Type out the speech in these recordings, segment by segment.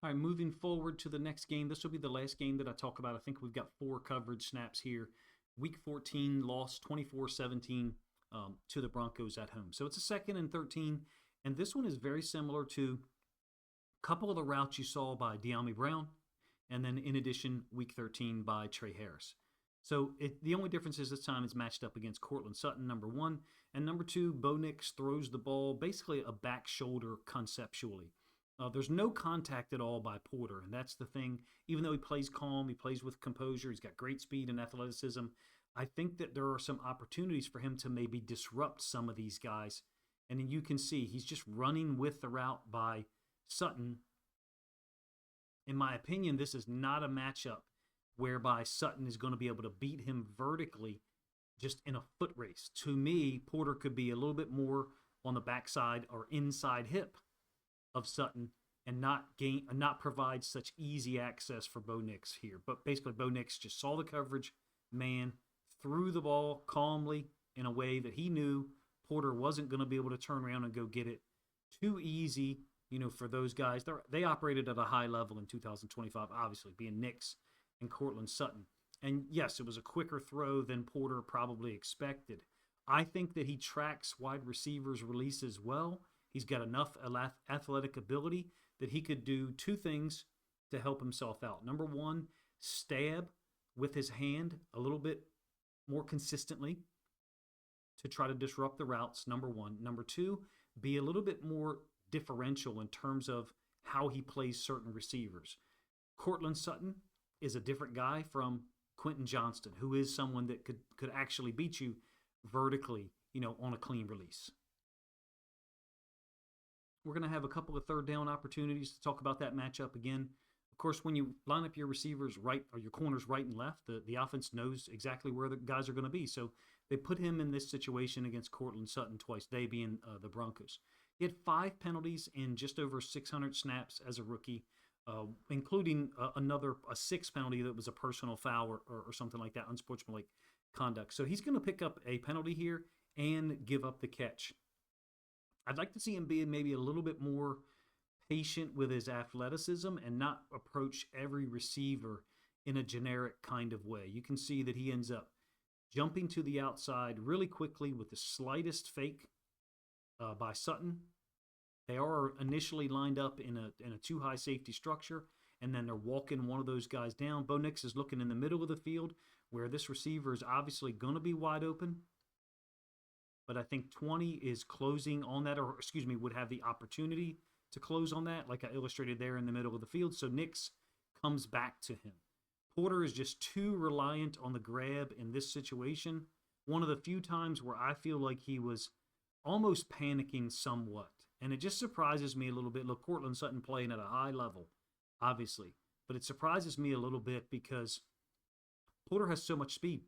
All right, moving forward to the next game. This will be the last game that I talk about. I think we've got 4 coverage snaps here. Week 14 lost 24-17 to the Broncos at home. So it's a 2nd and 13, and this one is very similar to a couple of the routes you saw by De'Ami Brown, and then in addition, Week 13 by Trey Harris. So the only difference is this time it's matched up against Courtland Sutton, number 1, and number 2, Bo Nix throws the ball basically a back shoulder conceptually. There's no contact at all by Porter, and that's the thing. Even though he plays calm, he plays with composure, he's got great speed and athleticism, I think that there are some opportunities for him to maybe disrupt some of these guys. And then you can see he's just running with the route by Sutton. In my opinion, this is not a matchup whereby Sutton is going to be able to beat him vertically just in a foot race. To me, Porter could be a little bit more on the backside or inside hip of Sutton and not provide such easy access for Bo Nix here. But basically, Bo Nix just saw the coverage man, threw the ball calmly in a way that he knew Porter wasn't going to be able to turn around and go get it. Too easy, for those guys. They operated at a high level in 2025, obviously, being Nix and Courtland Sutton. And yes, it was a quicker throw than Porter probably expected. I think that he tracks wide receivers' releases well. He's got enough athletic ability that he could do 2 things to help himself out. Number 1, stab with his hand a little bit more consistently to try to disrupt the routes, number 1. Number 2, be a little bit more differential in terms of how he plays certain receivers. Courtland Sutton is a different guy from Quentin Johnston, who is someone that could actually beat you vertically, on a clean release. We're going to have a couple of 3rd down opportunities to talk about that matchup again. Of course, when you line up your receivers right or your corners right and left, the offense knows exactly where the guys are going to be. So they put him in this situation against Courtland Sutton twice, they being the Broncos. He had 5 penalties in just over 600 snaps as a rookie, including a 6th penalty that was a personal foul or something like that, unsportsmanlike conduct. So he's going to pick up a penalty here and give up the catch. I'd like to see him be maybe a little bit more patient with his athleticism and not approach every receiver in a generic kind of way. You can see that he ends up jumping to the outside really quickly with the slightest fake by Sutton. They are initially lined up in a too high safety structure, and then they're walking one of those guys down. Bo Nix is looking in the middle of the field where this receiver is obviously going to be wide open. But I think 20 is closing on that, or would have the opportunity to close on that, like I illustrated there in the middle of the field. So Nix comes back to him. Porter is just too reliant on the grab in this situation. One of the few times where I feel like he was almost panicking somewhat. And it just surprises me a little bit. Look, Courtland Sutton playing at a high level, obviously. But it surprises me a little bit because Porter has so much speed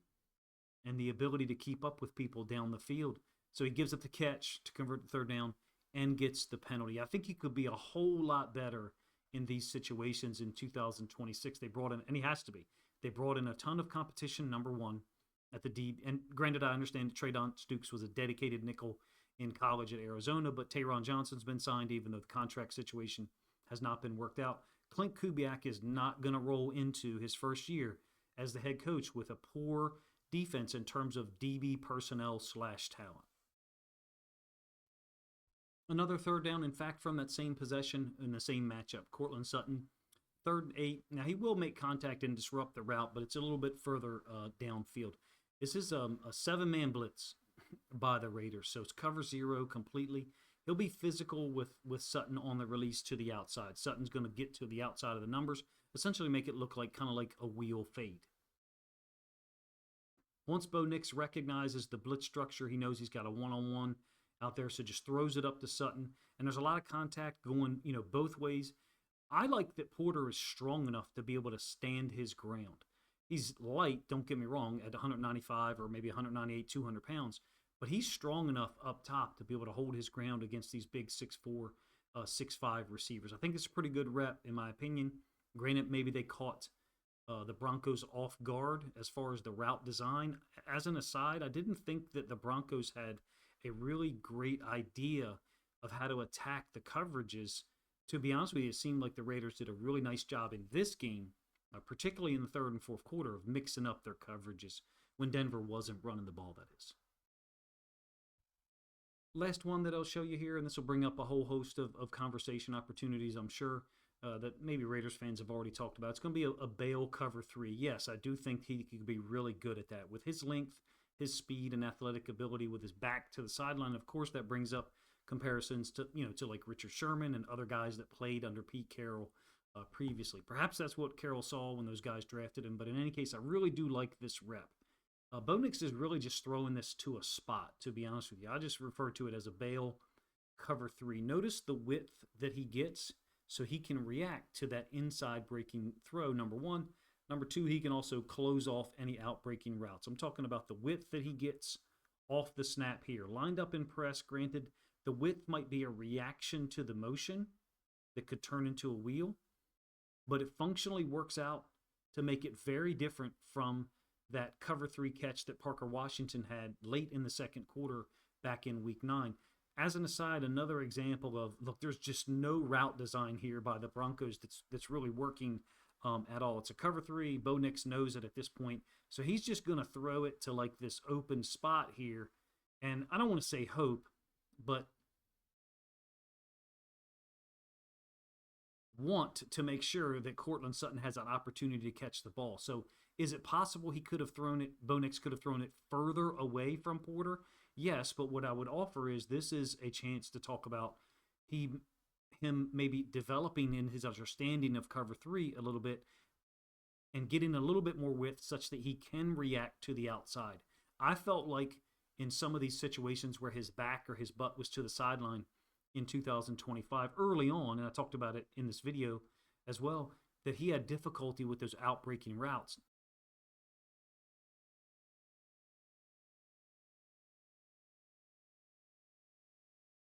and the ability to keep up with people down the field. So he gives up the catch to convert the 3rd down and gets the penalty. I think he could be a whole lot better in these situations in 2026. They brought in, and he has to be, they brought in a ton of competition, number 1, at the D. And granted, I understand that Traydon Stukes was a dedicated nickel in college at Arizona, but Taron Johnson's been signed even though the contract situation has not been worked out. Clint Kubiak is not going to roll into his first year as the head coach with a poor defense in terms of DB personnel / talent. Another 3rd down, in fact, from that same possession in the same matchup. Courtland Sutton, 3rd and 8. Now, he will make contact and disrupt the route, but it's a little bit further downfield. This is a 7-man blitz by the Raiders, so it's cover 0 completely. He'll be physical with Sutton on the release to the outside. Sutton's going to get to the outside of the numbers, essentially make it look like kind of like a wheel fade. Once Bo Nix recognizes the blitz structure, he knows he's got a one-on-one out there, so just throws it up to Sutton. And there's a lot of contact going, both ways. I like that Porter is strong enough to be able to stand his ground. He's light, don't get me wrong, at 195 or maybe 198, 200 pounds, but he's strong enough up top to be able to hold his ground against these big 6'4", 6'5" receivers. I think it's a pretty good rep, in my opinion. Granted, maybe they caught the Broncos off guard as far as the route design. As an aside, I didn't think that the Broncos had a really great idea of how to attack the coverages to be honest with you, it seemed like the Raiders did a really nice job in this game, particularly in the third and fourth quarter, of mixing up their coverages when Denver wasn't running the ball, that is. Last one that I'll show you here, and this will bring up a whole host of conversation opportunities, I'm sure, that maybe Raiders fans have already talked about. It's going to be a bail cover 3. Yes, I do think he could be really good at that. With his length, his speed, and athletic ability with his back to the sideline, of course, that brings up comparisons to, to like Richard Sherman and other guys that played under Pete Carroll previously. Perhaps that's what Carroll saw when those guys drafted him, but in any case, I really do like this rep. Bo Nix is really just throwing this to a spot, to be honest with you. I just refer to it as a bail cover 3. Notice the width that he gets so he can react to that inside breaking throw, number one. Number two, he can also close off any out-breaking routes. I'm talking about the width that he gets off the snap here. Lined up in press, granted, the width might be a reaction to the motion that could turn into a wheel, but it functionally works out to make it very different from that cover 3 catch that Parker Washington had late in the second quarter back in week 9. As an aside, another example of, look, there's just no route design here by the Broncos that's really working at all. It's a cover 3. Bo Nix knows it at this point. So he's just going to throw it to like this open spot here. And I don't want to say hope, but want to make sure that Courtland Sutton has an opportunity to catch the ball. So is it possible he could have thrown it, Bo Nix could have thrown it further away from Porter? Yes, but what I would offer is this is a chance to talk about him maybe developing in his understanding of cover 3 a little bit and getting a little bit more width such that he can react to the outside. I felt like in some of these situations where his back or his butt was to the sideline in 2025 early on, and I talked about it in this video as well, that he had difficulty with those outbreaking routes.